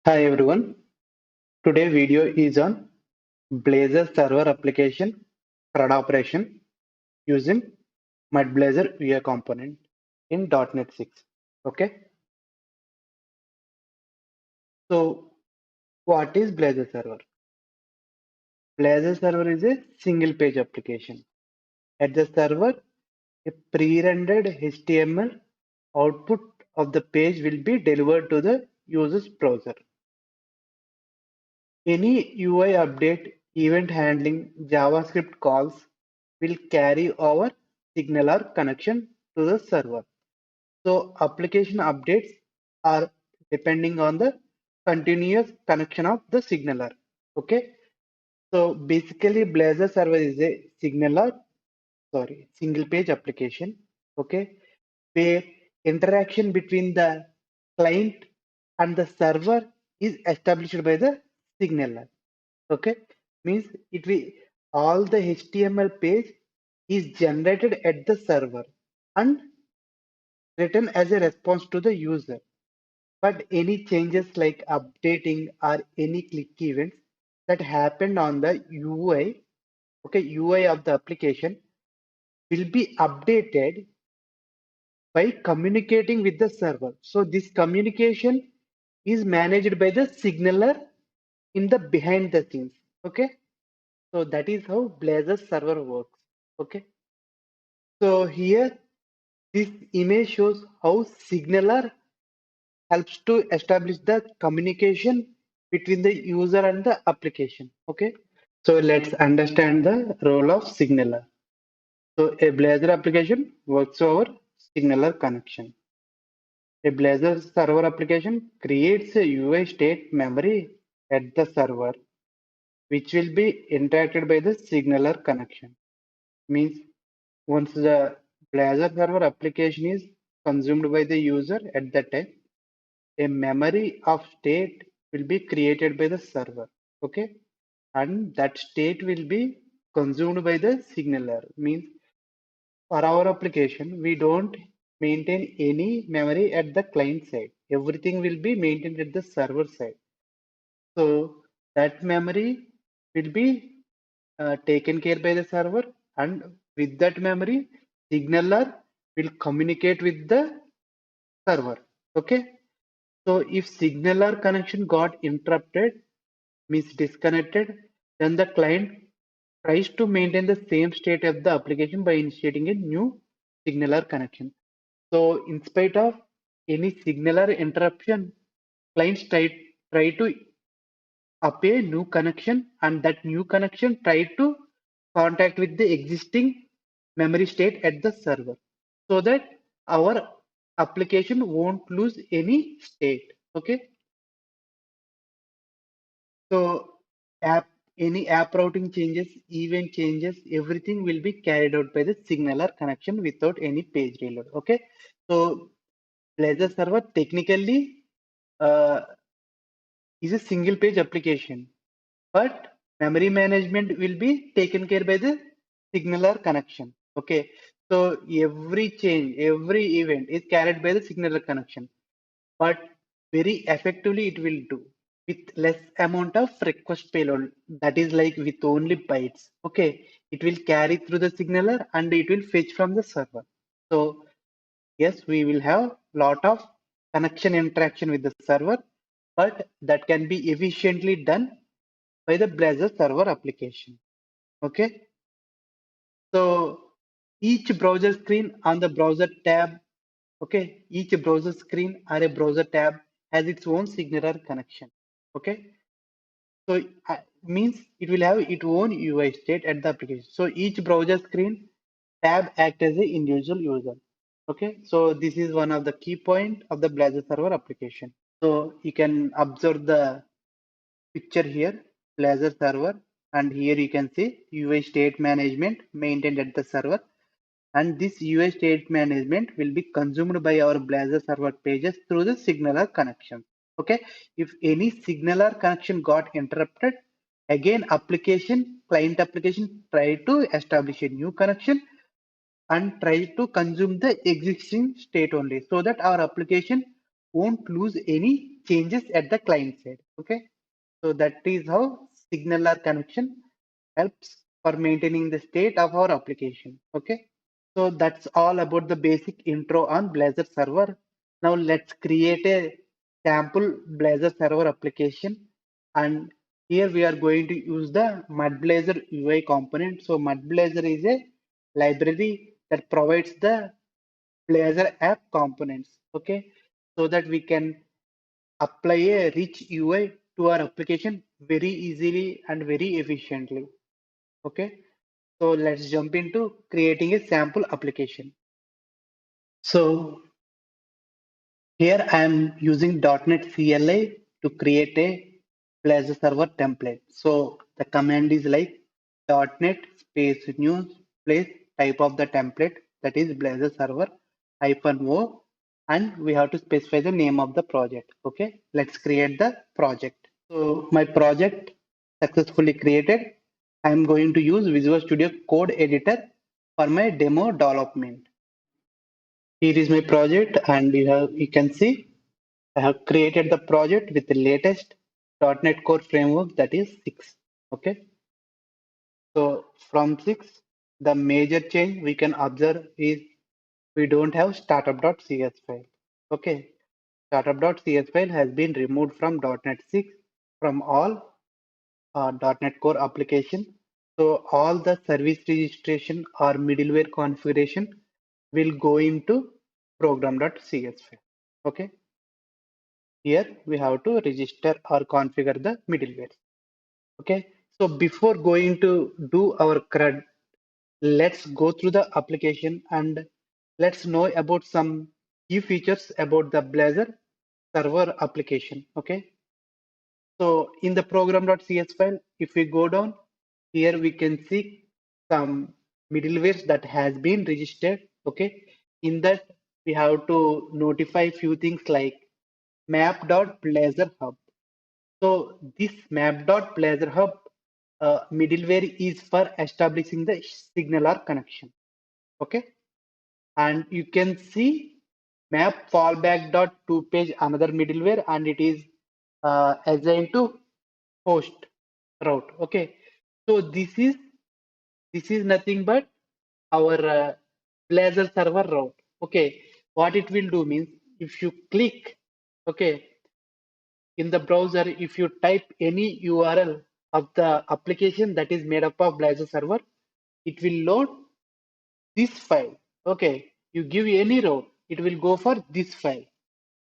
Hi everyone. Today video is on Blazor server application CRUD operation using MudBlazor UI component in .NET 6. Okay. So what is Blazor server? Blazor server is a single page application. At the server, a pre-rendered HTML output of the page will be delivered to the user's browser. Any UI update, event handling, JavaScript calls will carry over signal or connection to the server. So application updates are depending on the continuous connection of the signaler. Okay. So basically Blazor server is a single page application. Okay. Where interaction between the client and the server is established by the signaler. Okay, means it will all the HTML page is generated at the server and written as a response to the user. But any changes like updating or any click events that happened on the UI, okay, UI of the application will be updated by communicating with the server. So this communication is managed by the signaler in the behind the scenes. Okay. So that is how Blazor server works. Okay. So here this image shows how Signaler helps to establish the communication between the user and the application. Okay. So let's understand the role of Signaler. So a Blazor application works over Signaler connection. A Blazor server application creates a UI state memory at the server, which will be interacted by the Signaler connection. Means once the Blazor server application is consumed by the user at that time, a memory of state will be created by the server. Okay, and that state will be consumed by the signaler. Means for our application, we don't maintain any memory at the client side. Everything will be maintained at the server side. So that memory will be taken care by the server, and with that memory, signaler will communicate with the server. Okay. So if signaler connection got interrupted, means disconnected, then the client tries to maintain the same state of the application by initiating a new signaler connection. So in spite of any signaler interruption, clients try to up a new connection, and that new connection try to contact with the existing memory state at the server so that our application won't lose any state. Okay. So app any app routing changes, event changes, everything will be carried out by the signaler connection without any page reload. Okay. So Blazor server technically uh, is a single page application, but memory management will be taken care by the signaler connection. Okay. So every change, every event is carried by the signaler connection, but very effectively it will do with less amount of request payload, that is like with only bytes. Okay, it will carry through the signaler and it will fetch from the server. So yes, we will have lot of connection interaction with the server, but that can be efficiently done by the Blazor server application. Okay, so each browser screen on the browser tab, okay, each browser screen or a browser tab has its own signaler connection. Okay, so means it will have its own UI state at the application. So each browser screen tab act as an individual user. Okay, so this is one of the key point of the Blazor server application. So you can observe the picture here, Blazor server, and here you can see UI state management maintained at the server. And this UI state management will be consumed by our Blazor server pages through the signaler connection. Okay, if any signaler connection got interrupted, again client application try to establish a new connection and try to consume the existing state only, so that our application won't lose any changes at the client side. Okay, so that is how signaler connection helps for maintaining the state of our application. Okay, so that's all about the basic intro on Blazor server. Now let's create a sample Blazor server application, and here we are going to use the MudBlazor UI component. So MudBlazor is a library that provides the Blazor app components, okay, so that we can apply a rich UI to our application very easily and very efficiently. Okay, so let's jump into creating a sample application. So here I am using .NET CLI to create a Blazor server template. So the command is like .NET space new place type of the template, that is Blazor server -o, and we have to specify the name of the project. Okay, let's create the project. So my project successfully created. I am going to use Visual Studio Code Editor for my demo development. Here is my project, and you can see I have created the project with the latest .NET Core framework, that is 6. Okay, so from 6, the major change we can observe is we don't have startup.cs file. Okay, startup.cs file has been removed from .NET 6 from all .NET Core application. So all the service registration or middleware configuration will go into program.cs file. Okay, here we have to register or configure the middleware. Okay, so before going to do our CRUD, let's go through the application and let's know about some key features about the Blazor server application. Okay, so in the program.cs file, if we go down, here we can see some middlewares that has been registered. Okay, in that we have to notify few things like map.blazor hub. So this map.blazor hub middleware is for establishing the signaler connection. Okay, and you can see map fallback.toPage another middleware, and it is assigned to host route. Okay, so this is nothing but our Blazor server route. Okay, what it will do means if you click, okay, in the browser, if you type any URL of the application that is made up of Blazor server, it will load this file. Okay, you give any route, it will go for this file.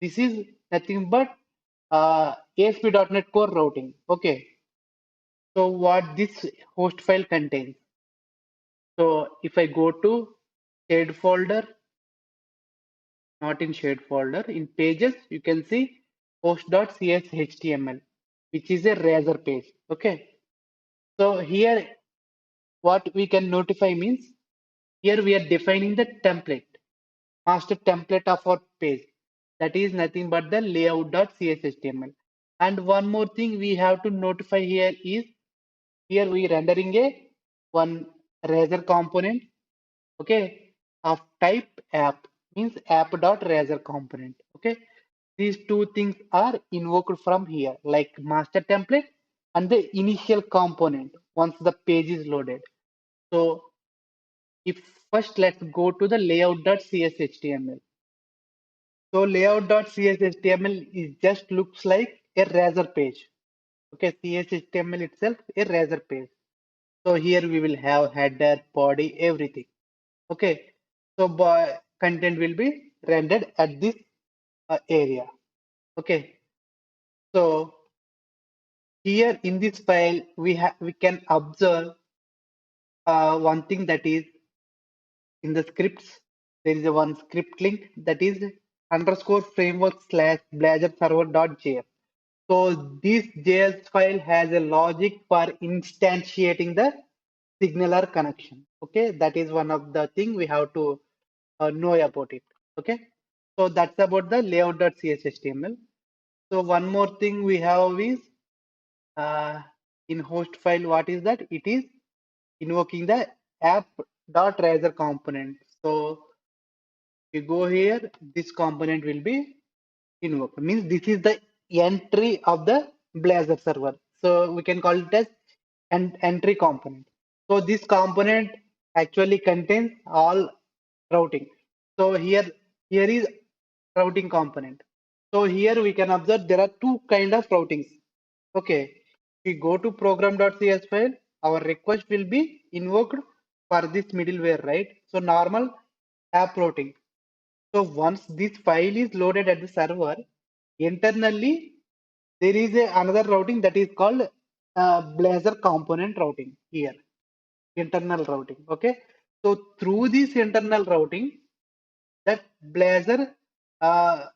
This is nothing but ASP.NET Core routing. Okay, so what this host file contains. So if I go to shared folder, not in shared folder, in pages, you can see host.cshtml, which is a Razor page. Okay, so here what we can notify means here we are defining the template, master template of our page. That is nothing but the layout.cshtml. And one more thing we have to notify here is here we rendering a one Razor component, okay, of type app, means app.razor component. Okay, these two things are invoked from here, like master template and the initial component once the page is loaded. So if first let's go to the layout.cshtml. So layout.cshtml is just looks like a Razor page. Okay, CSHTML itself a Razor page. So here we will have header, body, everything. Okay, so content will be rendered at this area. Okay, so here in this file we can observe one thing, that is in the scripts there is a one script link, that is underscore framework slash blazor server.js. So this JS file has a logic for instantiating the signaler connection. Okay, that is one of the thing we have to know about it. Okay, so that's about the layout.cshtml. So one more thing we have is in host file, what is that? It is invoking the app.razor component. So if you go here, this component will be invoked. Means this is the entry of the Blazor server. So we can call it as an entry component. So this component actually contains all routing. So here is routing component. So here we can observe there are two kind of routings. Okay, we go to program.cs file, our request will be invoked for this middleware, right? So normal app routing. So once this file is loaded at the server, internally there is another routing that is called Blazor component routing here, internal routing. Okay, so through this internal routing, that Blazor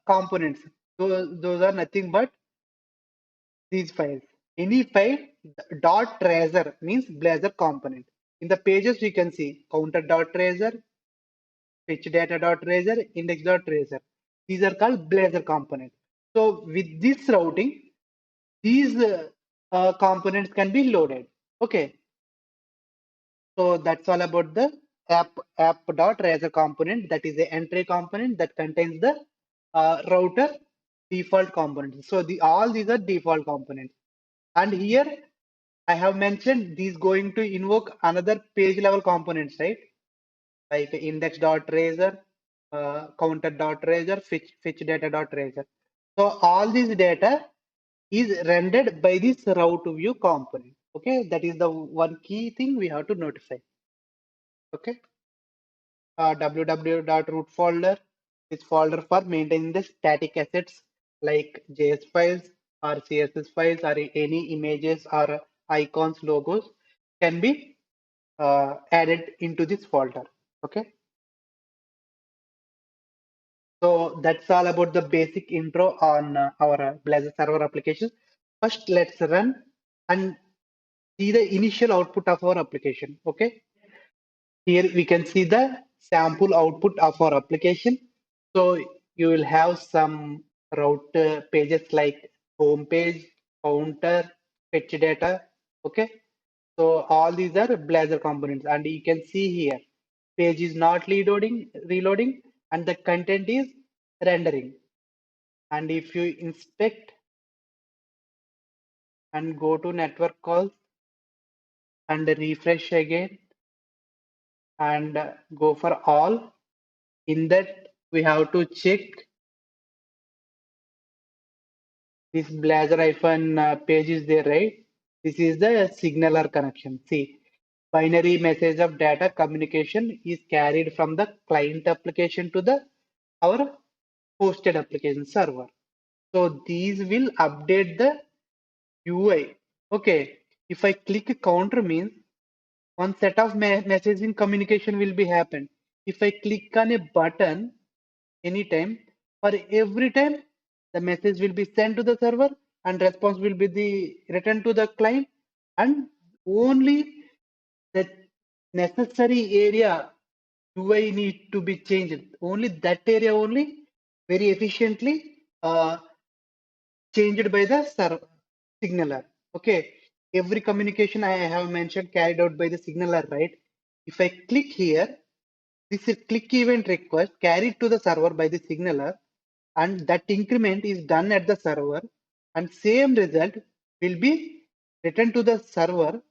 components, those are nothing but these files. Any file dot tracer means Blazor component. In the pages we can see counter dot tracer, fetch data dot tracer, index dot tracer. These are called Blazor components. So with this routing, these components can be loaded. Okay, so that's all about the app.razor component. That is the entry component that contains the router default components. So all these are default components. And here I have mentioned these going to invoke another page level components, right? Like index.razor, counter.razor, fetch data.razor. So all this data is rendered by this route view component. Okay, that is the one key thing we have to notify. Okay, www.root folder is folder for maintaining the static assets like JS files or CSS files or any images or icons, logos can be added into this folder. Okay, so that's all about the basic intro on our Blazor server application. First, let's run and see the initial output of our application. Okay, here we can see the sample output of our application. So you will have some route pages like home page, counter, fetch data. Okay, so all these are Blazor components, and you can see here page is not reloading, and the content is rendering. And if you inspect and go to network calls and refresh again and go for all, in that we have to check this Blazor hyphen page is there, right? This is the signaler connection. See, binary message of data communication is carried from the client application to the our hosted application server. So these will update the UI. Okay, if I click counter means one set of messaging communication will be happen. If I click on a button anytime, for every time the message will be sent to the server and response will be the returned to the client, and only the necessary area UI need to be changed. Only that area only very efficiently changed by the signaler. Okay, every communication I have mentioned carried out by the signaler, right? If I click here, this is click event request carried to the server by the signaler, and that increment is done at the server, and same result will be returned to the server,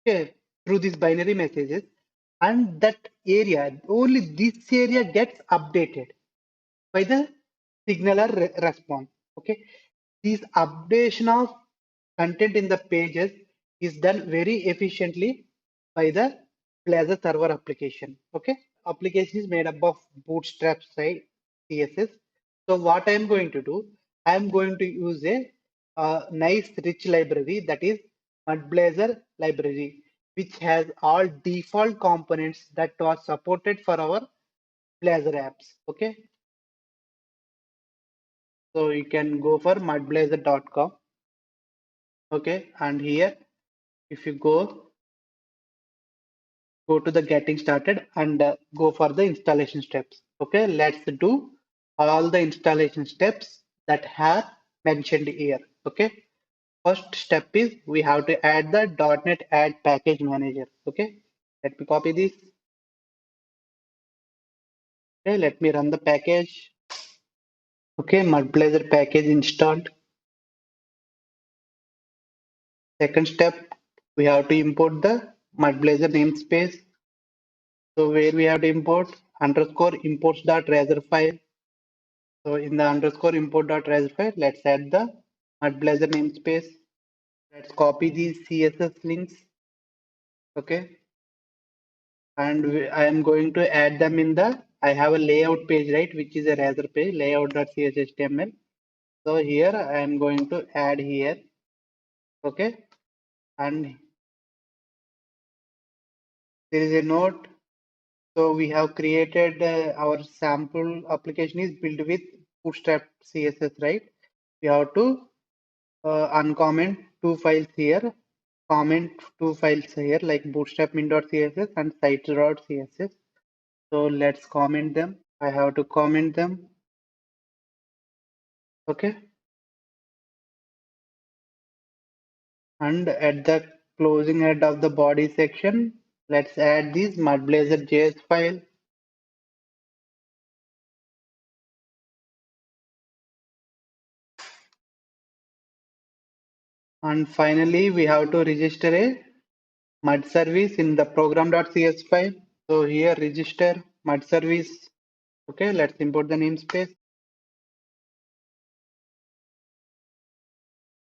okay, through these binary messages, and that area, only this area gets updated by the signaler response. Okay, this updation of content in the pages is done very efficiently by the Blazor server application. Okay, application is made up of bootstrap side CSS. So what I am going to do, I am going to use a nice rich library, that is Mudblazor library, which has all default components that are supported for our Blazor apps. Okay, so you can go for mudblazor.com. Okay, and here if you go to the getting started and go for the installation steps. Okay, let's do all the installation steps that have mentioned here. Okay, first step is we have to add the .NET Add Package Manager. Okay, let me copy this. Okay, let me run the package. Okay, Mudblazor package installed. Second step, we have to import the MudBlazer namespace. So where we have to import underscore imports dot razor file. So in the underscore import dot razor file, let's add the MudBlazer namespace. Let's copy these CSS links. Okay. And I am going to add them in the, I have a layout page, right, which is a razor page, layout.cshtml. So here I am going to add here. Okay. And there is a note. So we have created our sample application is built with Bootstrap CSS, right? We have to uncomment two files here, comment two files here like bootstrap min.css and sites.css. So let's comment them. I have to comment them. Okay. And at the closing head of the body section, let's add this MudBlazer JS file. And finally, we have to register a mud service in the program.cs file. So here register mud service. Okay, let's import the namespace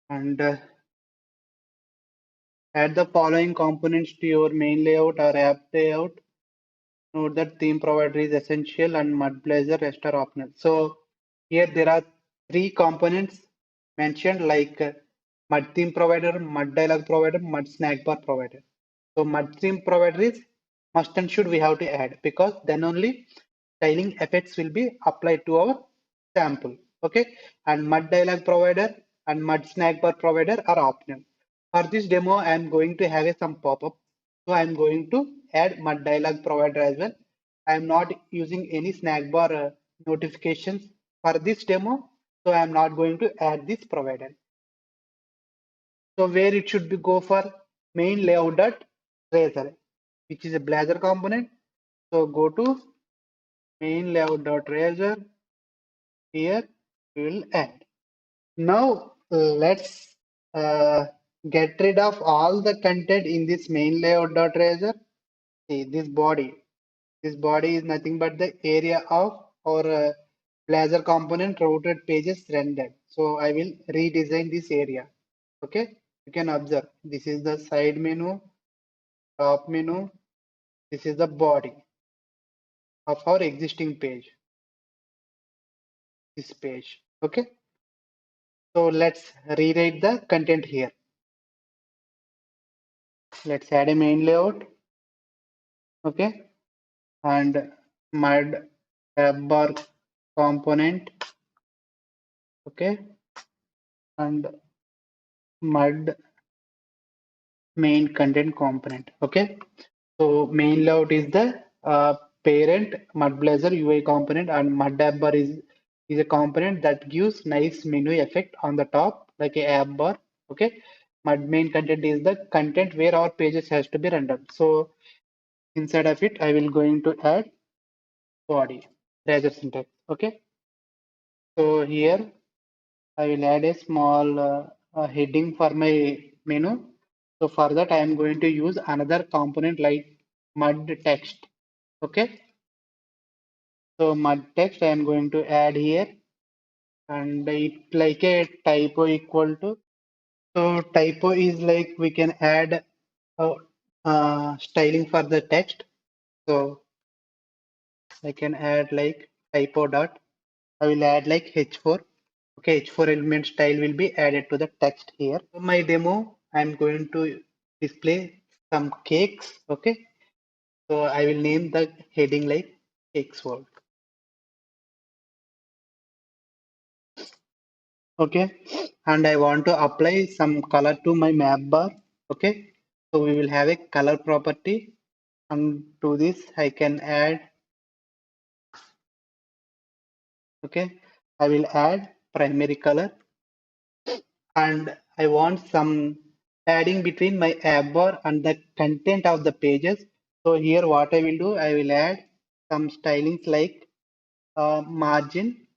and add the following components to your main layout or app layout. Note that theme provider is essential and MudBlazer rest are optional. So here there are three components mentioned like Mud theme provider, Mud dialog provider, Mud snack bar provider. So Mud theme provider is must and should we have to add because then only styling effects will be applied to our sample. Okay, and Mud dialog provider and Mud snack bar provider are optional. For this demo, I am going to have some pop-up. So I am going to add Mud dialog provider as well. I am not using any snack bar notifications for this demo. So I am not going to add this provider. So where it should be go for main layout dot razor, which is a Blazor component. So go to main layout dot razor. Here we will add. Now let's get rid of all the content in this main layout dot razor. See this body. This body is nothing but the area of our Blazor component routed pages rendered. So I will redesign this area. Okay, you can observe this is the side menu, top menu. This is the body of our existing page. This page. Okay, so let's rewrite the content here. Let's add a main layout. Okay, and mud tab bar component. Okay, and mud main content component. Okay, so main layout is the parent MudBlazer UI component and mud app bar is a component that gives nice menu effect on the top like a app bar. Okay, mud main content is the content where our pages has to be rendered. So inside of it I will going to add body razor syntax. Okay, so here I will add a small heading for my menu. So for that, I am going to use another component like mud text. Okay. So mud text I am going to add here and it like a typo equal to. So typo is like we can add styling for the text. So I can add like typo dot. I will add like H4. Okay, H4 element style will be added to the text here. For my demo, I'm going to display some cakes. Okay, so I will name the heading like cakes world. Okay, and I want to apply some color to my map bar. Okay, so we will have a color property, and to this I can add. Okay, I will add primary color and I want some padding between my app bar and the content of the pages. So here what I will do, I will add some stylings like margin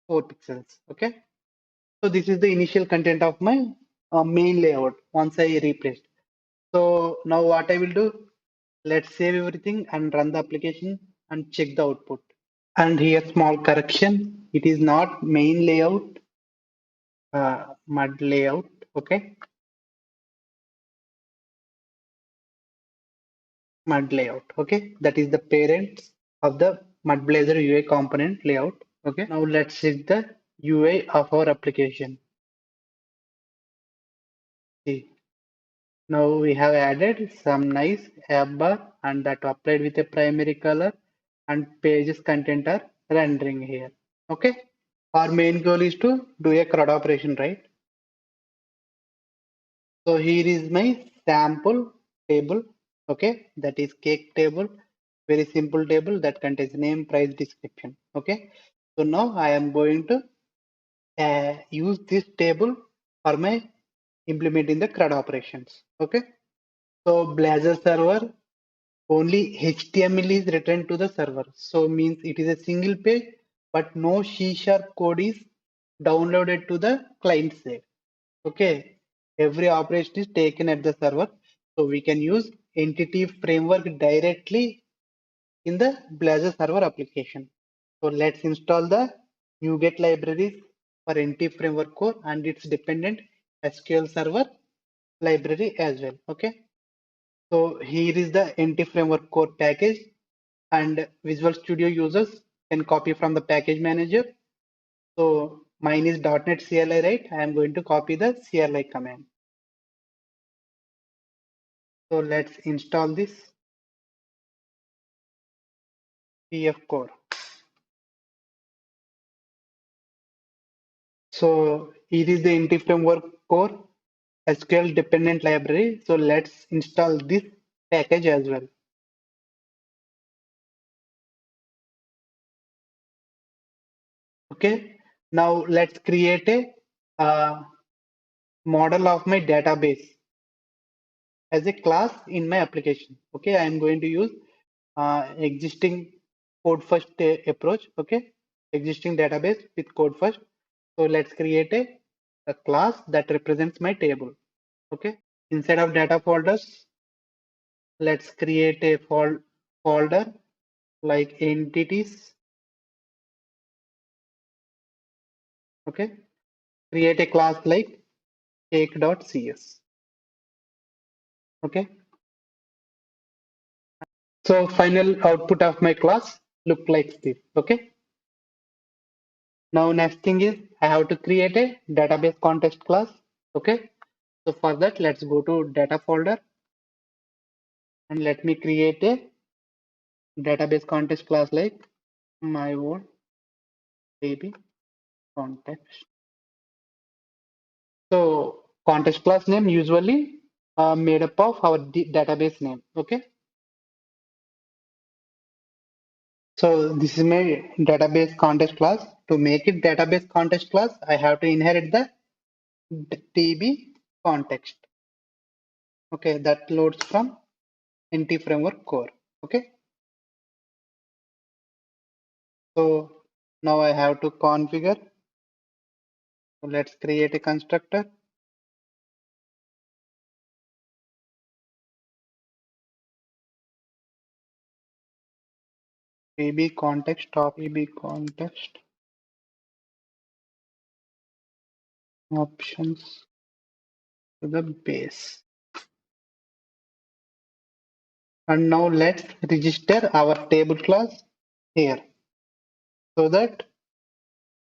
4 pixels. Okay. So this is the initial content of my main layout once I replaced. So now what I will do, let's save everything and run the application and check the output. And here small correction, it is not main layout, mud layout, okay, mud layout, okay, that is the parent of the mud blazor UI component layout, okay. Now let's check the UI of our application. See, now we have added some nice app bar and that applied with a primary color and pages content are rendering here. Okay. Our main goal is to do a CRUD operation, right? So here is my sample table. Okay. That is cake table. Very simple table that contains name, price, description. Okay. So now I am going to use this table for my implementing the CRUD operations. Okay. So Blazor server only HTML is returned to the server. So means it is a single page, but no C# code is downloaded to the client side. Okay. Every operation is taken at the server. So we can use entity framework directly in the Blazor server application. So let's install the NuGet libraries for entity framework core and its dependent SQL server library as well. Okay. So here is the NT framework core package and Visual Studio users can copy from the package manager. So mine is .NET CLI, right? I am going to copy the CLI command. So let's install this PF core. So here is the NT framework core SQL dependent library. So let's install this package as well. Okay. Now let's create a model of my database as a class in my application. Okay, I am going to use existing code first approach. Okay, existing database with code first. So let's create a class that represents my table. Okay, inside of data folders, let's create a folder like entities. Okay, create a class like cake.cs. Okay, so final output of my class look like this. Okay. Now next thing is I have to create a database context class. Okay. So for that, let's go to data folder and let me create a database context class like my own DB context. So context class name usually made up of our database name. Okay. So this is my database context class. To make it database context class, I have to inherit the DB context. Okay, that loads from NT framework core. Okay. So now I have to configure. So let's create a constructor. PB context of PB context options to the base. And now let's register our table class here so that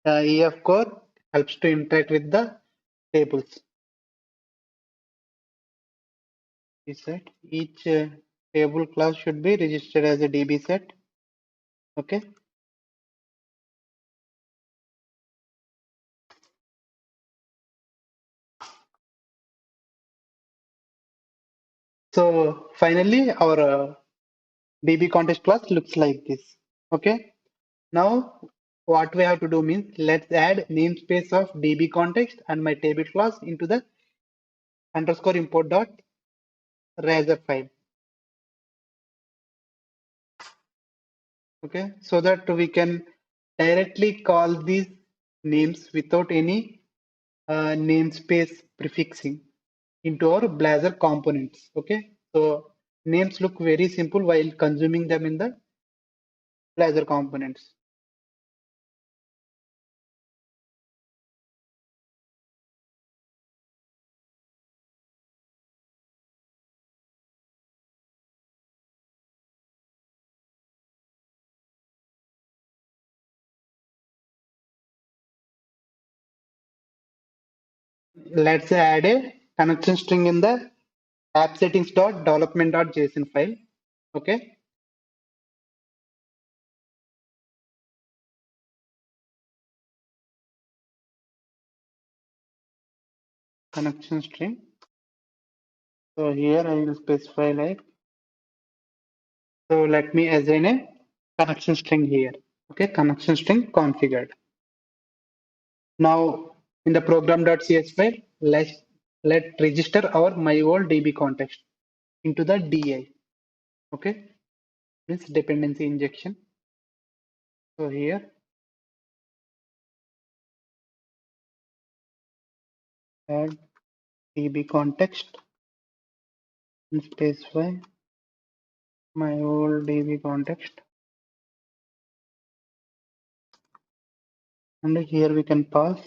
EF core helps to interact with the tables. We said each table class should be registered as a DB set. Okay. So finally, our DB context class looks like this. Okay. Now what we have to do means let's add namespace of DB context and my table class into the underscore import dot razor file. Okay, so that we can directly call these names without any namespace prefixing into our Blazor components. Okay, so names look very simple while consuming them in the Blazor components. Let's add a connection string in the app settings.development.json file. Okay, connection string. So here I will specify like, so let me assign a connection string here. Okay, connection string configured. Now in the program.cs file, let register our my old DB context into the DI. Okay, this dependency injection. So here add DB context and specify my old DB context, and here we can pass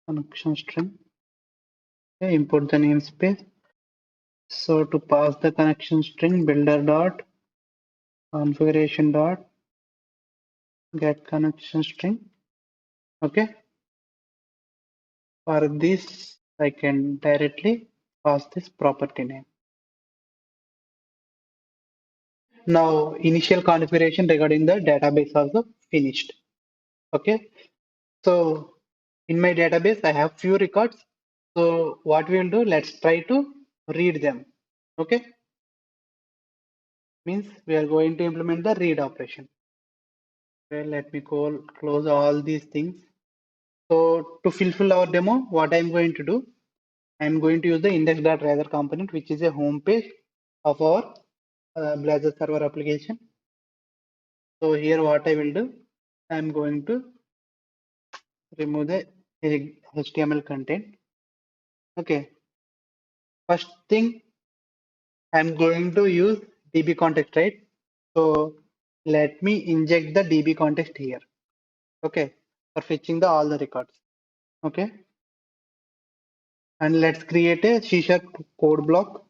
connection string. Okay, import the namespace. So to pass the connection string, builder dot configuration dot get connection string. Okay, for this I can directly pass this property name. Now initial configuration regarding the database also finished. Okay, so in my database I have few records. So what we will do, let's try to read them. Okay, means we are going to implement the read operation. Okay, let me close all these things. So to fulfill our demo, what I'm going to do, I'm going to use the index.rather component, which is a home page of our Blazor server application. So here what I will do, I'm going to remove the HTML content. Okay, first thing I'm going to use DB context, right? So let me inject the DB context here. Okay, for fetching the all the records. Okay, and let's create a C# code block.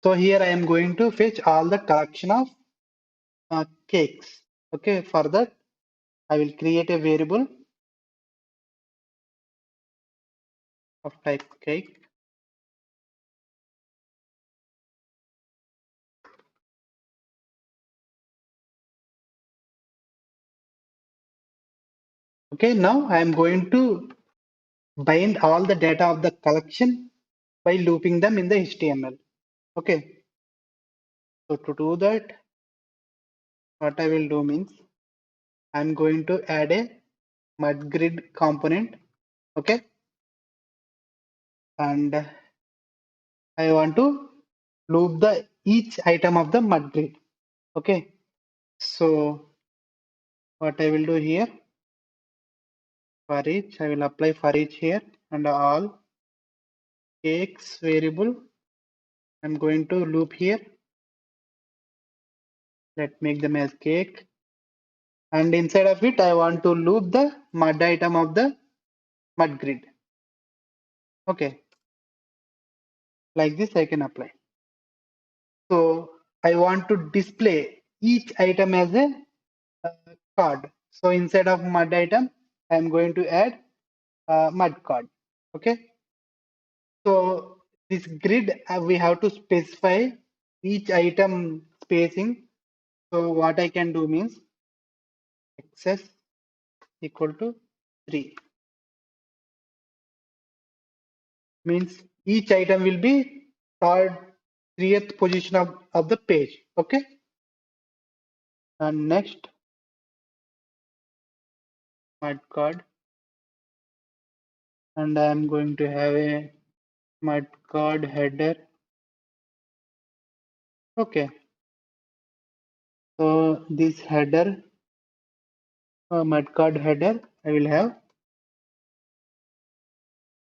So here I am going to fetch all the collection of cakes. Okay, for that I will create a variable of type cake. Okay, now I am going to bind all the data of the collection by looping them in the HTML. Okay, so to do that, what I will do means I'm going to add a mudgrid component. Okay, and I want to loop the each item of the mudgrid. Okay, so what I will do here, for each I will apply for each here, and all cakes variable I'm going to loop here. Let's make them as cake, and inside of it I want to loop the mud item of the mud grid. Okay, like this I can apply. So I want to display each item as a card. So inside of mud item I'm going to add mud card. Okay, so this grid we have to specify each item spacing. So what I can do means access equal to 3, means each item will be third 30th position of the page. Okay, and next mud card, and I am going to have a mud card header. Okay, so this header mudguard header. I will have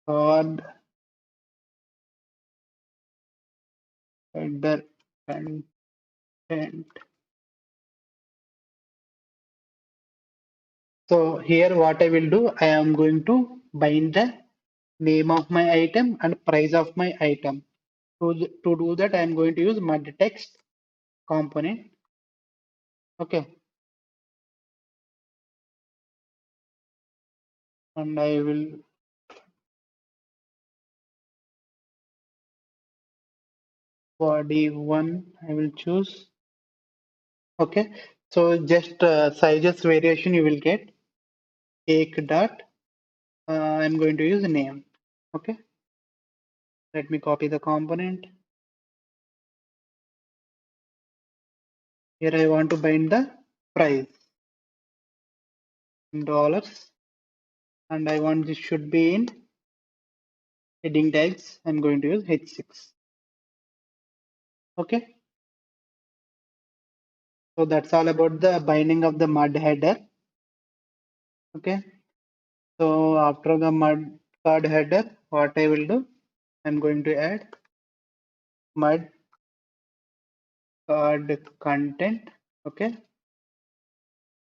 card header content. So here what I will do, I am going to bind the name of my item and price of my item. To do that, I am going to use mud text component. Okay, and I will body one. I will choose. Okay, so just sizes variation you will get. Cake dot. I'm going to use name. Okay, let me copy the component. Here I want to bind the price in dollars, and I want this should be in heading tags. I'm going to use H6. Okay, so that's all about the binding of the mud header. Okay, so after the mud card header, what I will do, I'm going to add mud card content. Okay,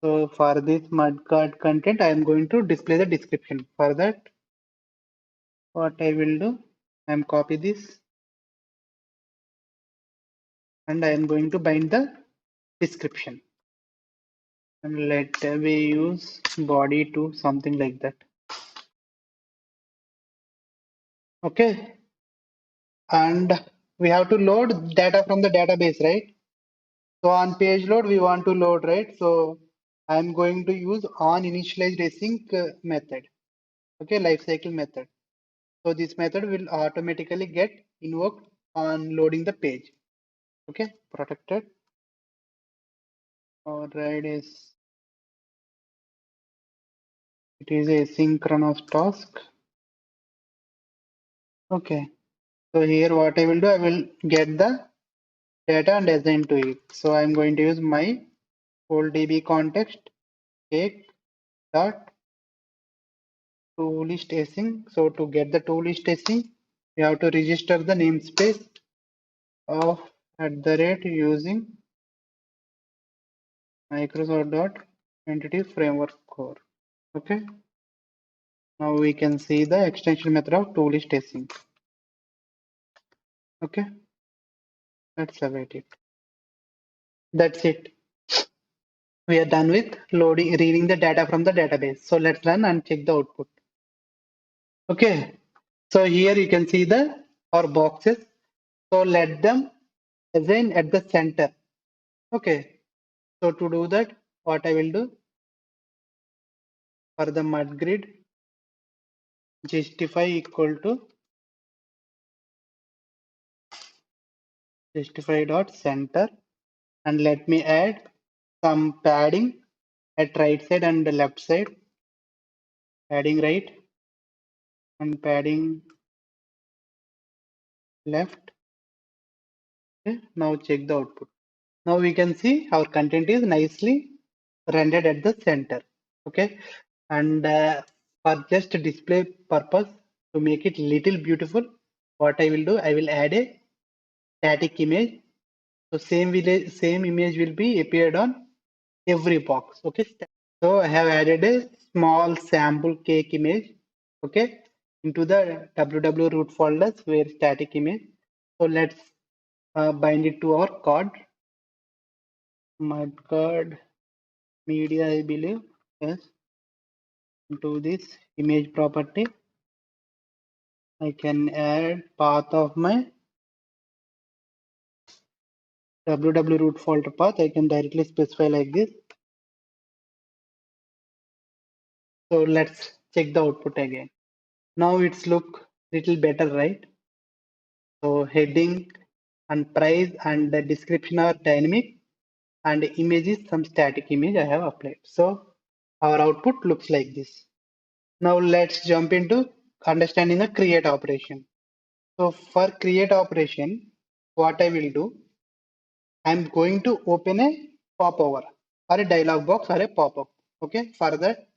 so for this mud card content, I am going to display the description. For that, what I will do, I'm copy this and I am going to bind the description. And let we use body to something like that. Okay, and we have to load data from the database, right? So on page load, we want to load, right? So I'm going to use on initialized async method. Okay, lifecycle method. So this method will automatically get invoked on loading the page. Okay, protected. Alright, is it is a synchronous task. Okay, so here what I will do, I will get the data and assign to it. So I'm going to use my whole DB context cake dot to list async. So to get the to list async, we have to register the namespace of @ using Microsoft dot entity framework core. Okay. Now we can see the extension method of to list async. Okay. Let's await it. That's it. We are done with loading, reading the data from the database. So let's run and check the output. Okay. So here you can see the our boxes. So let them assign at the center. Okay. So to do that, what I will do for the mud grid, justify equal to justify dot center, and let me add some padding at right side and the left side. Padding right and padding left. Okay. Now check the output. Now we can see our content is nicely rendered at the center. Okay, and for just display purpose, to make it little beautiful, what I will do, I will add a static image. So same image will be appeared on every box. Okay, so I have added a small sample cake image. Okay, into the www root folders where static image. So let's bind it to our card. Mudguard media, I believe. Yes, into this image property. I can add path of my www root folder path. I can directly specify like this. So let's check the output again. Now it's look little better, right? So heading and price and the description are dynamic and image is some static image I have applied. So our output looks like this. Now let's jump into understanding the create operation. So for create operation, what I will do, I'm going to open a popover or a dialog box or a pop-up. Okay, for that,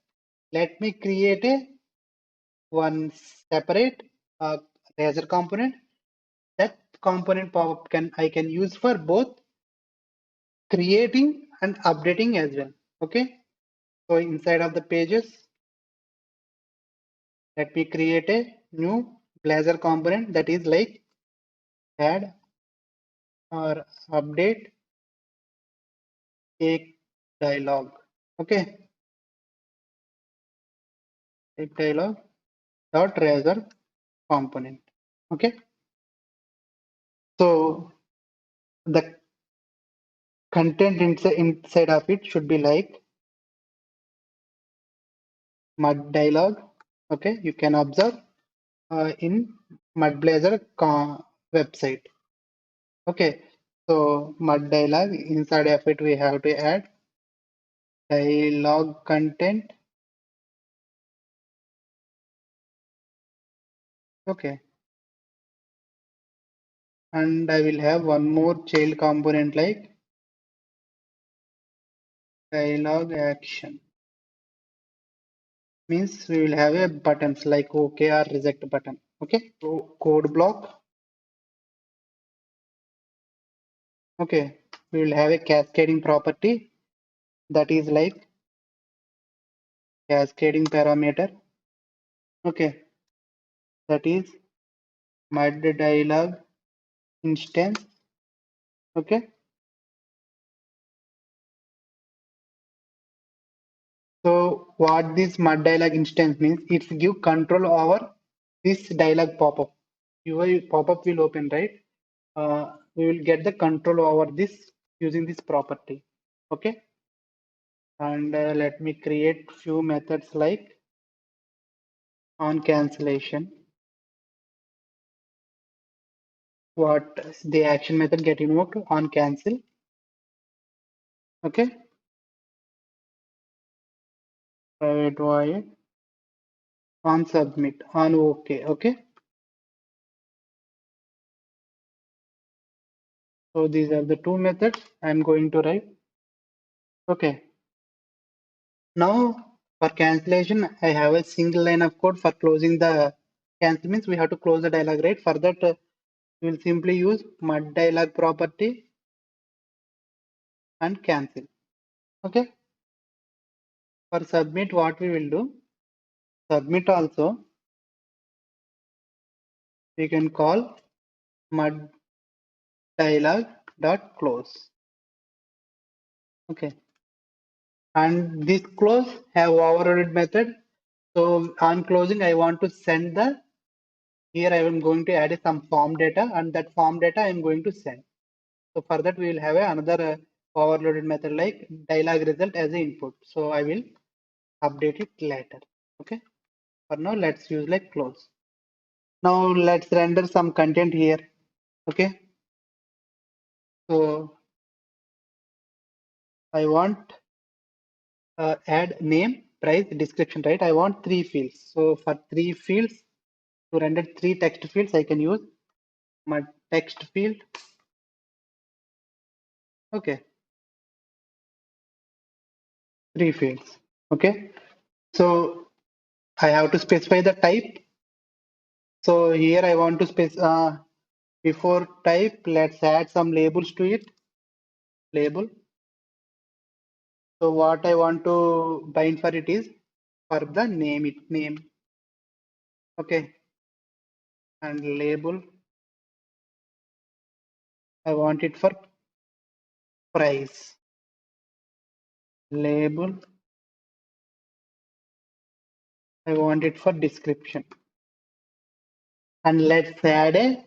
let me create a one separate Razor component. That component pop-up I can use for both creating and updating as well. Okay, so inside of the pages, let me create a new Blazor component that is like add or update a dialog. Okay, a dialog dot Razor component. Okay, so the content inside of it should be like mud dialog. Okay, you can observe in Mudblazor website. Okay, so mud dialog inside of it we have to add dialog content. Okay, and I will have one more child component like dialog action. Means we will have a buttons like OK or reject button. Okay, so code block. Okay, we will have a cascading property that is like cascading parameter. Okay, that is mud dialog instance. Okay, so what this mud dialog instance means, it's give control over this dialog pop-up. UI pop-up will open, right? We will get the control over this using this property. Okay, and let me create few methods like on cancellation. What the action method get invoked on cancel. Okay, private void on submit on OK. Okay, so these are the two methods I'm going to write. Okay, now for cancellation, I have a single line of code for closing the cancel means we have to close the dialog, right? For that, we will simply use mud dialog property and cancel. Okay, for submit, what we will do, submit also, we can call mud dialog dot close. Okay, and this close have overloaded method. So on closing, I want to send the here I am going to add some form data, and that form data I am going to send. So for that we will have another overloaded method like dialog result as an input. So I will update it later. Okay. For now, let's use like close. Now let's render some content here. Okay. So I want add name, price, description, right? I want three fields. So for three fields to render three text fields, I can use my text field. Okay. Three fields. Okay. So I have to specify the type. So here I want to before type, let's add some labels to it. Label. So what I want to bind for it is for the name. Okay. And label, I want it for price. Label, I want it for description. And let's add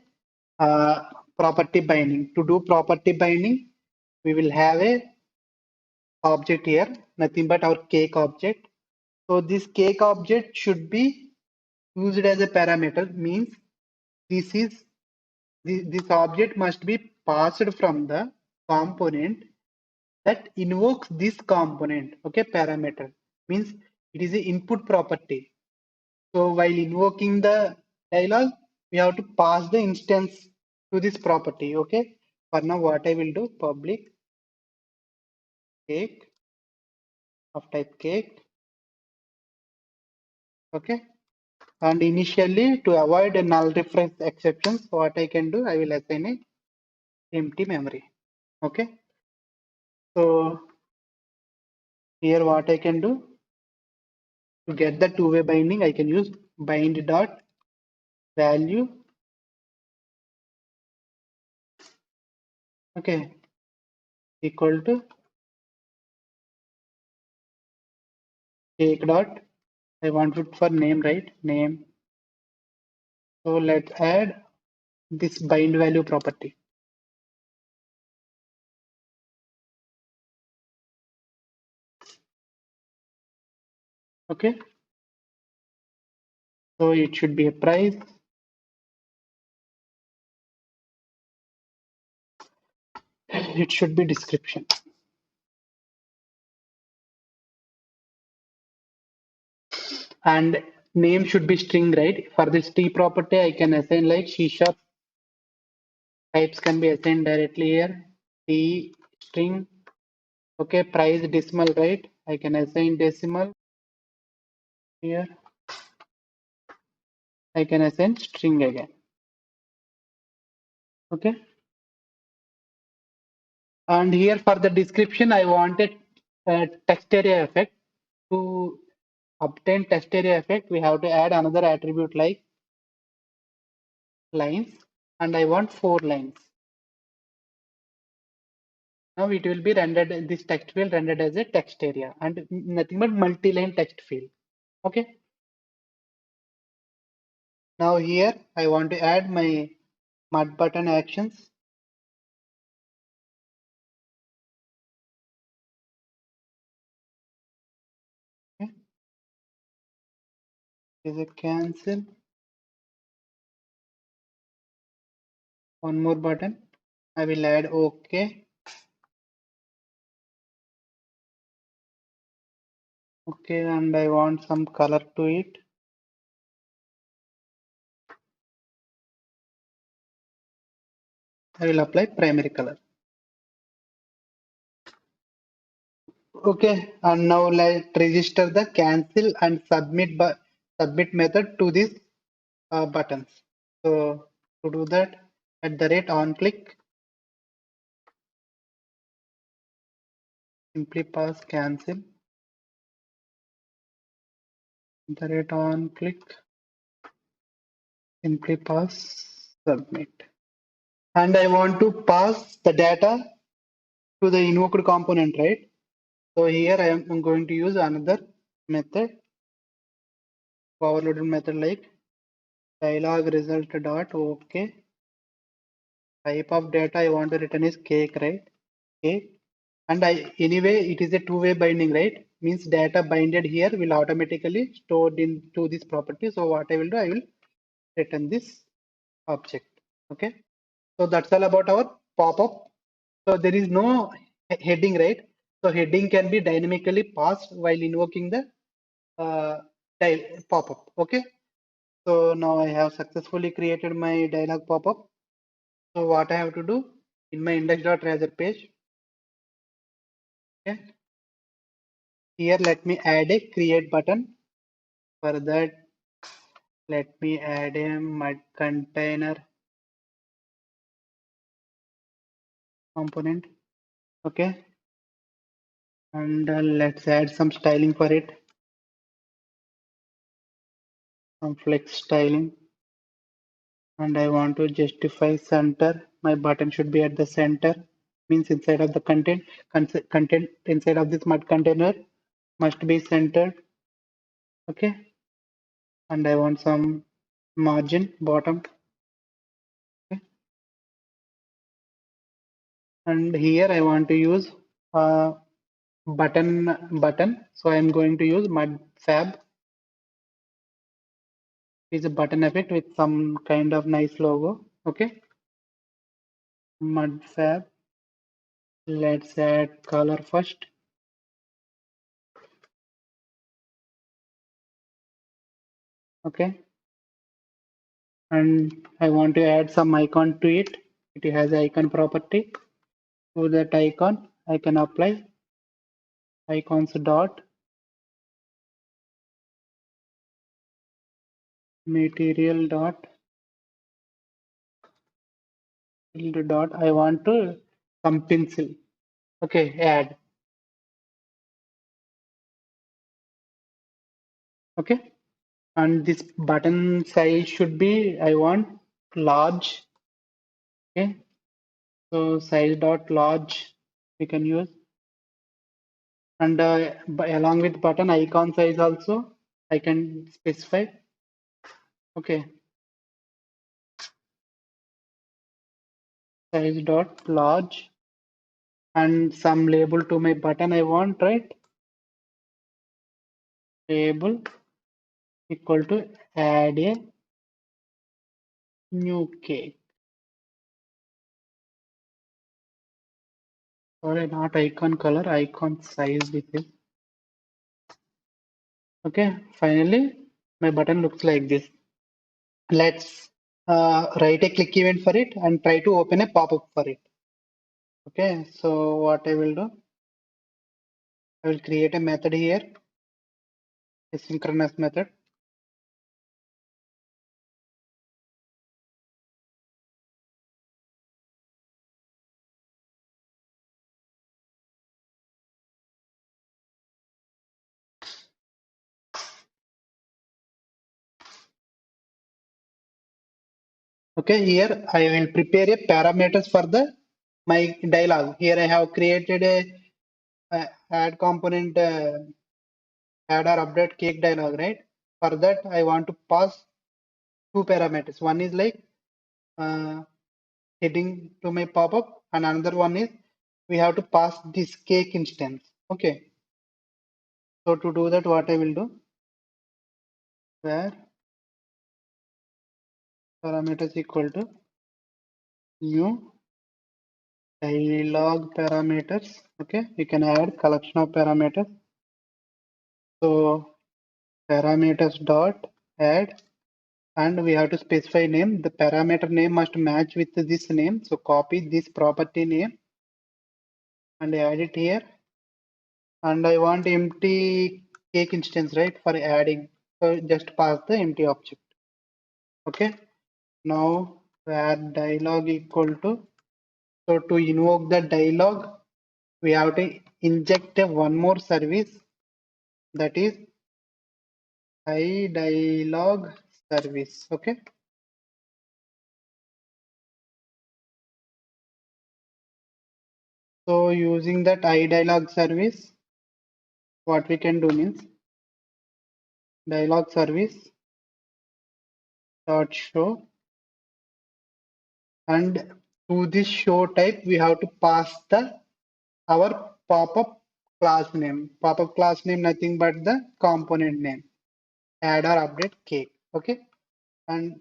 a property binding. To do property binding, we will have a object here, nothing but our cake object. So this cake object should be used as a parameter, means this is this object must be passed from the component that invokes this component. Okay, parameter means it is the input property. So while invoking the dialog, we have to pass the instance to this property. Okay, for now what I will do, public cake of type cake. Okay. And initially, to avoid a null reference exceptions, what I can do, I will assign a empty memory. Okay. So here what I can do, to get the two-way binding, I can use bind dot value. Okay. Equal to cake dot. I want it for name, right? Name. So let's add this bind value property. Okay. So it should be a price. It should be description. And name should be string, right? For this T property, I can assign like C sharp. Types can be assigned directly here. T string. Okay, price decimal, right? I can assign decimal here. I can assign string again. Okay. And here for the description, I wanted a text area effect. To obtain text area effect, we have to add another attribute like lines, and I want 4 lines. Now it will be rendered, this text field rendered as a text area and nothing but multi-line text field. Okay. Now here I want to add my mud button actions. Okay. Is a cancel. One more button. I will add OK. Okay, and I want some color to it. I will apply primary color. Okay, and now let's register the cancel and submit method to these buttons. So to do that, at the rate on click, simply pass cancel. The rate on click, simply pass submit. And I want to pass the data to the invoked component, right? So here I am going to use another method, overloaded method like dialog result dot OK. Type of data I want to return is cake, right? Cake. And anyway, it is a two-way binding, right? Means data binded here will automatically stored into this property. So what I will do, I will return this object. Okay. So that's all about our pop-up. So there is no heading, right? So heading can be dynamically passed while invoking the pop-up. Okay. So now I have successfully created my dialog pop-up. So what I have to do in my index.razor page. Okay. Here, let me add a create button. For that, let me add a mud container component. Okay. And let's add some styling for it. Some flex styling. And I want to justify center. My button should be at the center. Means inside of the content inside of this mud container must be centered. Okay. And I want some margin bottom. Okay. And here I want to use button. So I'm going to use mud fab. Is a button effect with some kind of nice logo. Okay. Mud fab. Let's add color first. Okay. And I want to add some icon to it. It has icon property. To that icon, I can apply icons dot material dot field dot I want to some pencil. Okay, add. Okay, and this button size should be I want large. Okay, so size dot large we can use, and along with button icon size also I can specify. Okay, size dot large, and some label to my button I want, right? Label equal to add a new cake. Sorry, not icon color, icon size with it. Okay, finally my button looks like this. Let's write a click event for it and try to open a pop-up for it. Okay, so what I will do, I will create a method here, a synchronous method. Okay, here I will prepare a parameters for the my dialog. Here I have created a add component add or update cake dialog, right? For that I want to pass two parameters. One is like uh, heading to my pop-up, and another one is we have to pass this cake instance. Okay, so to do that, what I will do, where parameters equal to new dialog parameters. Okay, you can add collection of parameters. So parameters dot add, and we have to specify name. The parameter name must match with this name. So copy this property name and add it here. And I want empty cake instance, right, for adding. So just pass the empty object. Okay. Now where dialog equal to, so to invoke the dialog, we have to inject a one more service, that is iDialog service. Okay. So using that iDialog service, what we can do means dialog service dot show, and to this show type we have to pass the our pop-up class name. Pop-up class name nothing but the component name, add or update cake. Okay, and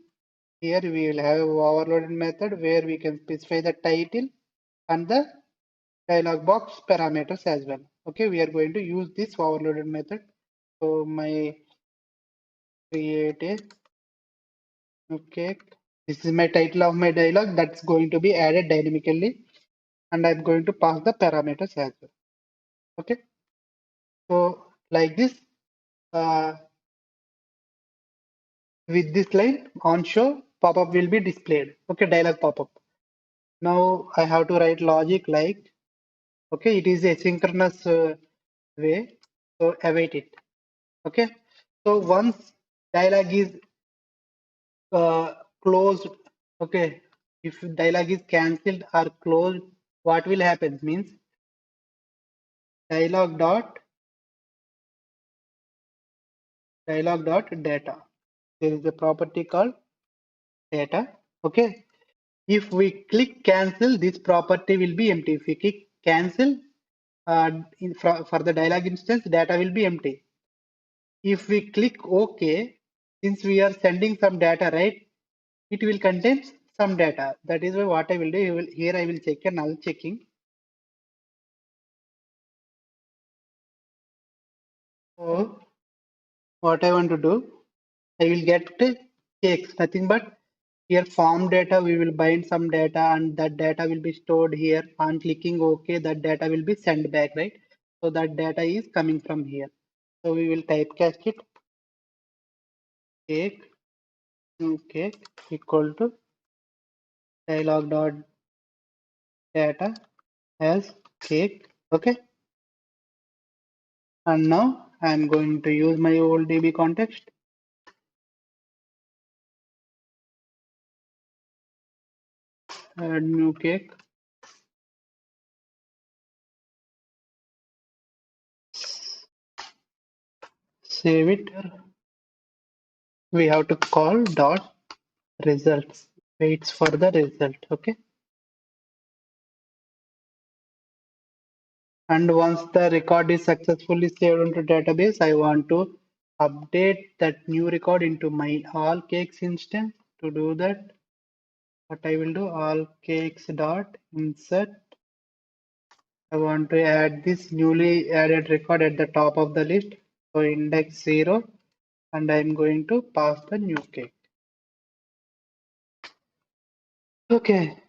here we will have overloaded method where we can specify the title and the dialog box parameters as well. Okay, we are going to use this overloaded method. So my create a new cake, this is my title of my dialog that's going to be added dynamically, and I'm going to pass the parameters as well. Okay, so like this, uh, with this line on show, pop-up will be displayed. Okay, dialog pop-up. Now I have to write logic like, okay, it is a synchronous way, so await it. Okay, so once dialog is uh, closed, okay, if dialog is cancelled or closed, what will happen means dialog dot data. There is a property called data. Okay, if we click cancel, this property will be empty. If we click cancel for the dialog instance, data will be empty. If we click OK, since we are sending some data, right, it will contain some data. That is why what I will do, here I will check a null checking. So what I want to do, I will get cakes, nothing but here form data, we will bind some data and that data will be stored here. On clicking OK, that data will be sent back, right? So that data is coming from here. So we will typecast it, cake, new cake equal to dialog dot data as cake. Okay. And now I'm going to use my old DB context. Add new cake. Save it. We have to call dot results. Waits for the result. Okay. And once the record is successfully saved into database, I want to update that new record into my all cakes instance. To do that, what I will do, all cakes dot insert. I want to add this newly added record at the top of the list. So index 0, and I'm going to pass the new cake. Okay,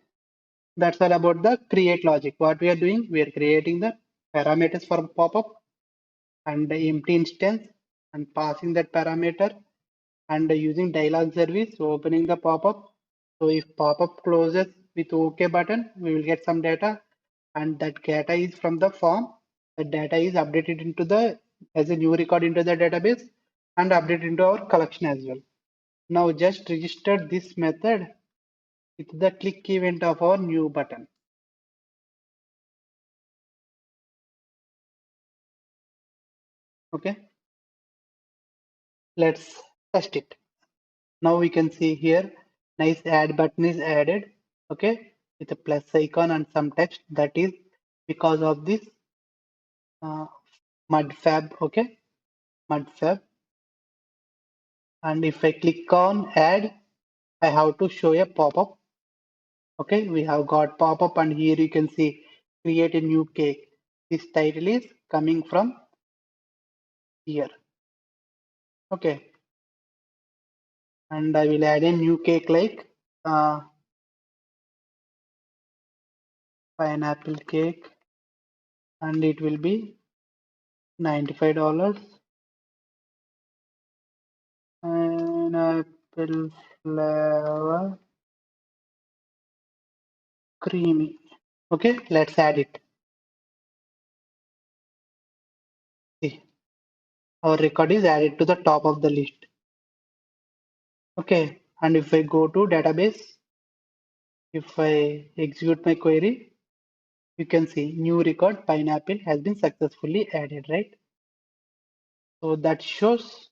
that's all about the create logic. What we are doing, we are creating the parameters for pop-up and the empty instance and passing that parameter and using dialog service, so opening the pop-up. So if pop-up closes with OK button, we will get some data, and that data is from the form. The data is updated into the as a new record into the database and updated into our collection as well. Now just register this method with the click event of our new button. Okay, let's test it. Now we can see here, nice add button is added. Okay, with a plus icon and some text. That is because of this mudfab. Okay, mudfab. And if I click on add, I have to show a pop-up. Okay, we have got pop-up, and here you can see create a new cake. This title is coming from here. Okay, and I will add a new cake like pineapple cake, and it will be $95. Pineapple flavor creamy. Okay, let's add it. See, our record is added to the top of the list. Okay, and if I go to database, if I execute my query, you can see new record pineapple has been successfully added, right? So that shows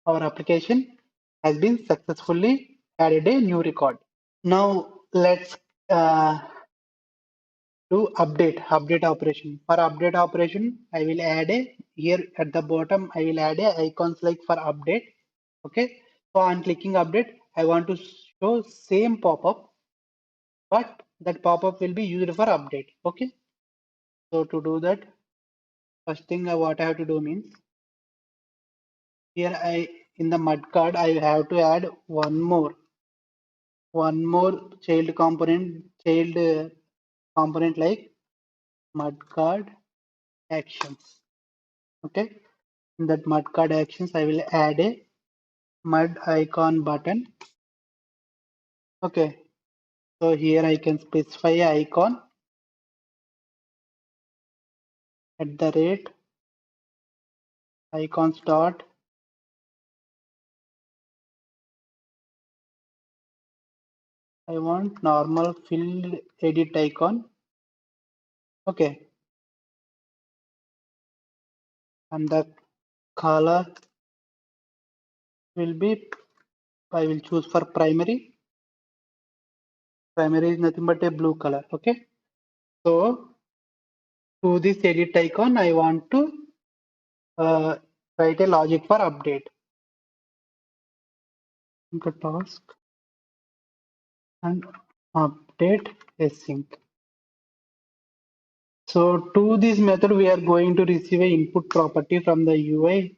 our application has been successfully added a new record. Now let's do update operation. For update operation, I will add a here at the bottom. I will add a icons like for update. Okay, so on clicking update, I want to show same pop-up, but that pop-up will be used for update. Okay, so to do that, first thing what I have to do means here I in the mud card I have to add one more child component like mud card actions. Okay, in that mud card actions, I will add a mud icon button. Okay, so here I can specify a icon at the rate icons dot I want normal filled edit icon. Okay, and the color will be I will choose for primary. Primary is nothing but a blue color. Okay, so to this edit icon, I want to uh, write a logic for update. Go task and update async. So to this method, we are going to receive a input property from the UI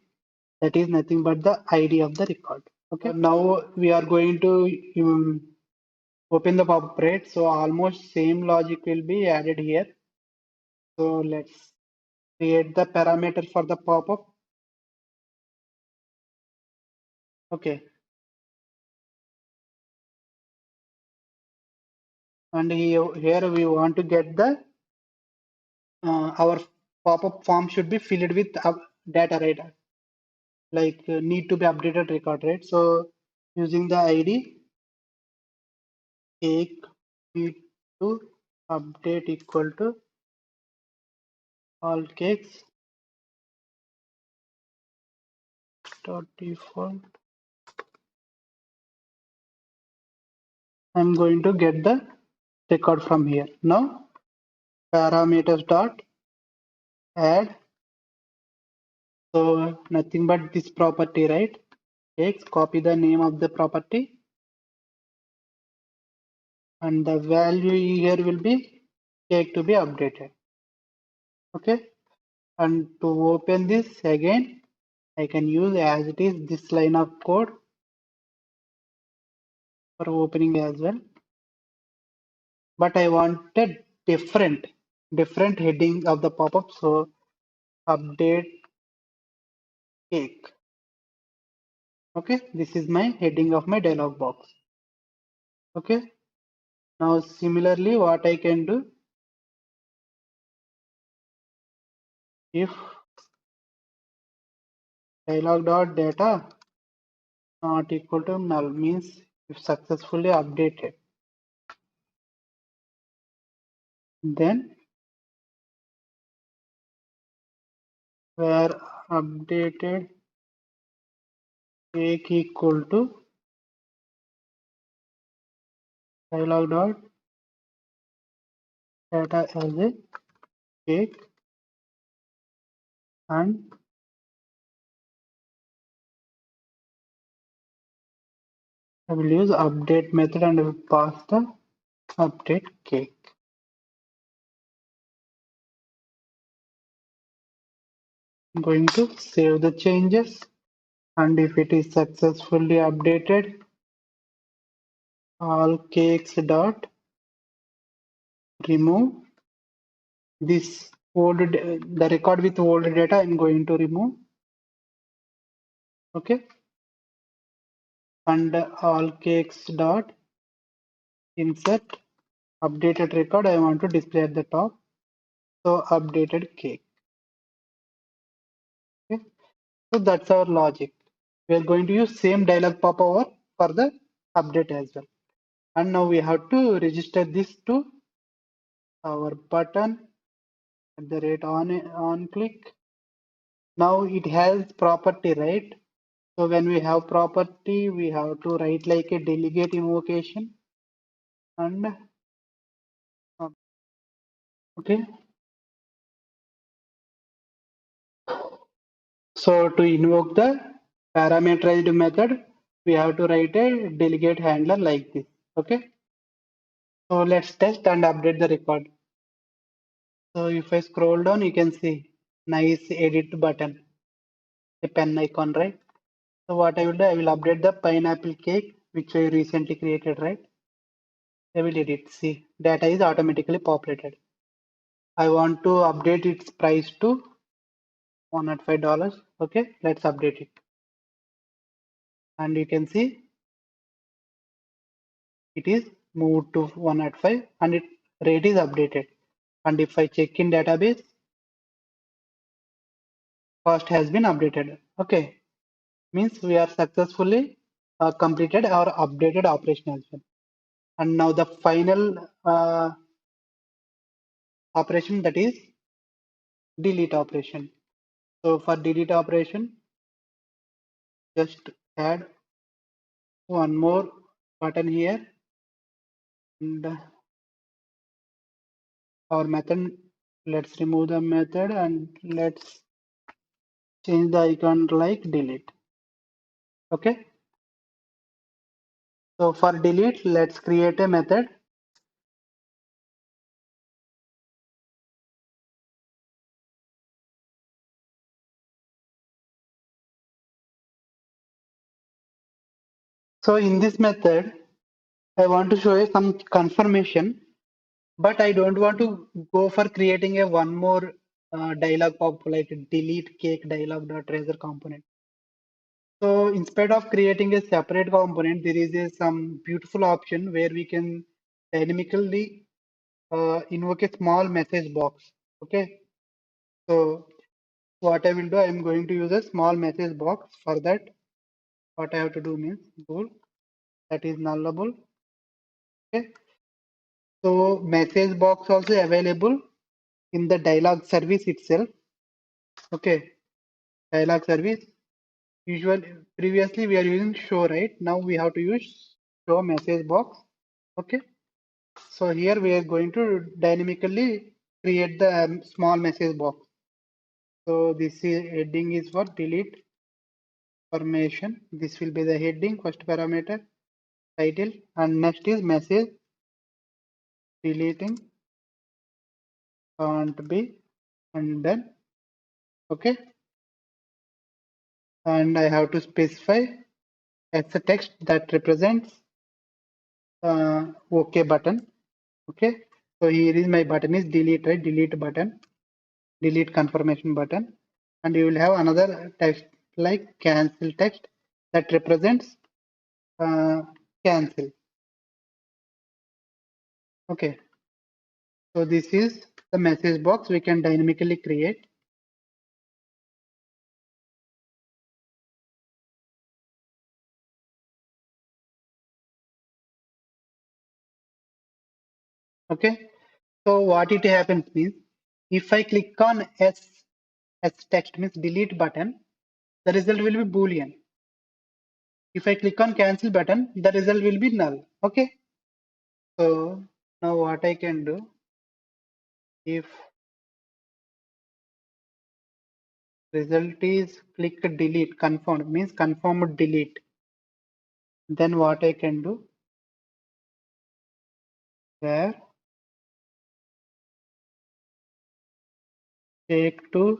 that is nothing but the ID of the record. Okay. Now we are going to open the pop-up, right? So almost same logic will be added here. So let's create the parameter for the pop-up. Okay. and here we want to get the our pop-up form should be filled with data, right? Like need to be updated record, right? So using the ID cake need to update equal to all cakes dot default. I'm going to get the record from here. Now parameters dot add, so nothing but this property, right? Cakes, copy the name of the property, and the value here will be cake to be updated. Okay, and to open this again, I can use as it is this line of code for opening as well. But I wanted different heading of the pop-up, so update cake. Okay, this is my heading of my dialog box. Okay, now similarly what I can do, if dialog dot data not equal to null, means if successfully updated, then where updated cake equal to dialog dot data as a cake, and I will use update method and I will pass the update cake. I'm going to save the changes, and if it is successfully updated, all cakes dot remove this old the record with old data. I'm going to remove. Okay, and all cakes dot insert updated record. I want to display at the top, so updated cake. Okay, so that's our logic. We are going to use same dialog pop over for the update as well. And now we have to register this to our button at the rate on click. Now it has property, right? So when we have property, we have to write like a delegate invocation, and okay. So to invoke the parameterized method, we have to write a delegate handler like this. Okay. So let's test and update the record. So if I scroll down, you can see nice edit button, a pen icon, right? So what I will do, I will update the pineapple cake, which I recently created, right? I will edit. See, data is automatically populated. I want to update its price to $105. Okay, let's update it. And you can see it is moved to 105 and its rate is updated. And if I check in database, cost has been updated. Okay, means we are successfully completed our updated operation as well. And now the final operation, that is delete operation. So for delete operation, just add one more button here, and our method, let's remove the method and let's change the icon like delete. Okay, so for delete, let's create a method. So in this method, I want to show you some confirmation, but I don't want to go for creating a one more dialog pop like delete cake dialog dot razor component. So instead of creating a separate component, there is some beautiful option where we can dynamically invoke a small message box. Okay, so what I will do, I am going to use a small message box. For that, what I have to do means bool that is nullable. Okay, so message box also available in the dialog service itself. Okay, dialog service. Usually, previously we are using show, right? Now we have to use show message box. Okay, so here we are going to dynamically create the small message box. So this is heading is for delete information. This will be the heading, first parameter, title, and next is message deleting can't be undone. Okay, and I have to specify as a text that represents OK button. Okay, so here is my button is delete, right? Delete button, delete confirmation button, and you will have another text like cancel text that represents cancel. Okay, so this is the message box we can dynamically create. Okay, so what it happens means if I click on S text means delete button, the result will be boolean. If I click on cancel button, the result will be null. Okay, so now what I can do, if result is click delete, confirmed means confirmed delete, then what I can do, where take to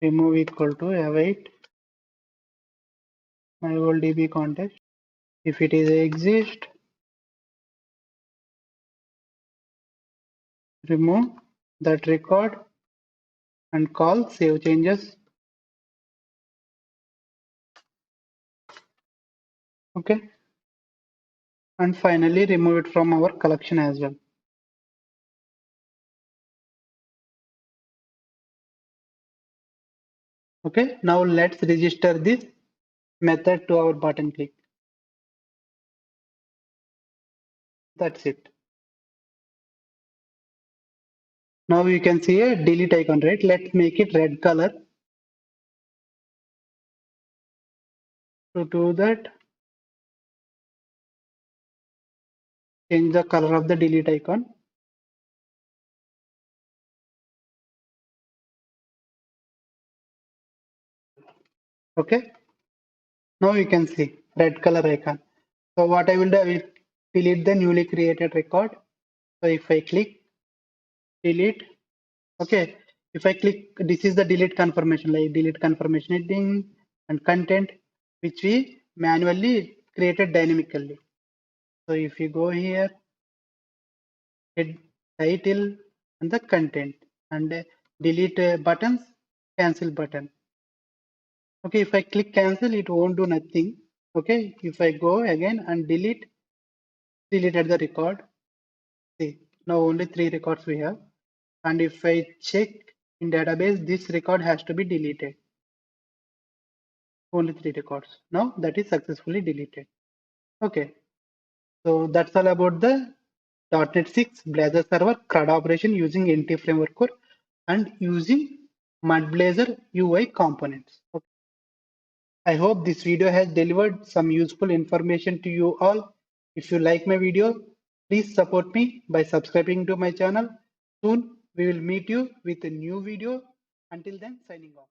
remove equal to await my old DB context. If it is exist, remove that record and call save changes. Okay, and finally remove it from our collection as well. Okay, now let's register this method to our button click. That's it. Now you can see a delete icon, right? Let's make it red color. To do that, change the color of the delete icon. Okay, now you can see red color icon. So what I will do, I will delete the newly created record. So if I click delete, okay, if I click, this is the delete confirmation, like delete confirmation heading and content, which we manually created dynamically. So if you go here, head title and the content and delete buttons, cancel button. Okay, if I click cancel, it won't do nothing. Okay, if I go again and deleted the record. See, now only 3 records we have. And if I check in database, this record has to be deleted. Only 3 records. Now that is successfully deleted. Okay, so that's all about the .NET 6 Blazor server CRUD operation using NT Framework Core and using Mudblazor UI components. Okay. I hope this video has delivered some useful information to you all. If you like my video, please support me by subscribing to my channel. Soon we will meet you with a new video. Until then, signing off.